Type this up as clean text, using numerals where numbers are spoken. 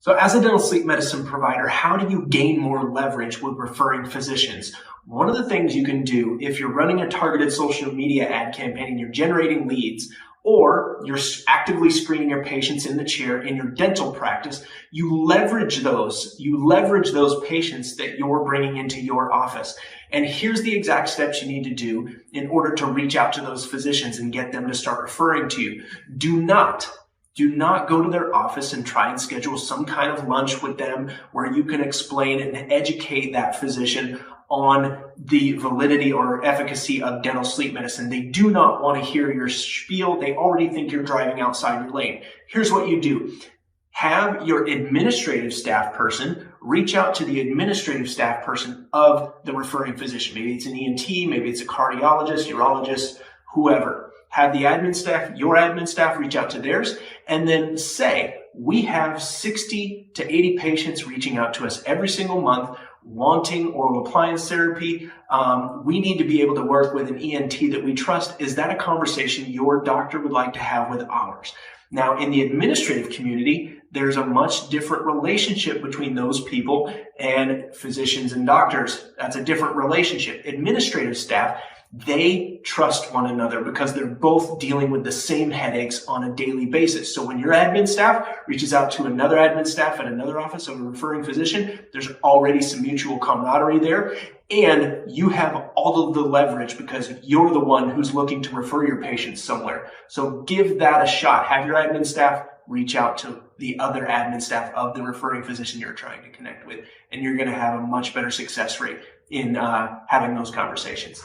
So as a dental sleep medicine provider, how do you gain more leverage with referring physicians? One of the things you can do if you're running a targeted social media ad campaign and you're generating leads, or you're actively screening your patients in the chair in your dental practice, you leverage those. You leverage those patients that you're bringing into your office. And here's the exact steps you need to do in order to reach out to those physicians and get them to start referring to you. Do not go to their office and try and schedule some kind of lunch with them where you can explain and educate that physician on the validity or efficacy of dental sleep medicine. They do not want to hear your spiel. They already think you're driving outside your lane. Here's what you do. Have your administrative staff person reach out to the administrative staff person of the referring physician. Maybe it's an ENT, maybe it's a cardiologist, urologist, whoever. Have the admin staff, your admin staff, reach out to theirs, and then say, we have 60 to 80 patients reaching out to us every single month wanting oral appliance therapy. We need to be able to work with an ENT that we trust. Is that a conversation your doctor would like to have with ours? Now, in the administrative community, there's a much different relationship between those people and physicians and doctors. That's a different relationship. Administrative staff, they trust one another because they're both dealing with the same headaches on a daily basis. So when your admin staff reaches out to another admin staff at another office of a referring physician, there's already some mutual camaraderie there. And you have all of the leverage because you're the one who's looking to refer your patients somewhere. So give that a shot. Have your admin staff reach out to the other admin staff of the referring physician you're trying to connect with. And you're going to have a much better success rate in having those conversations.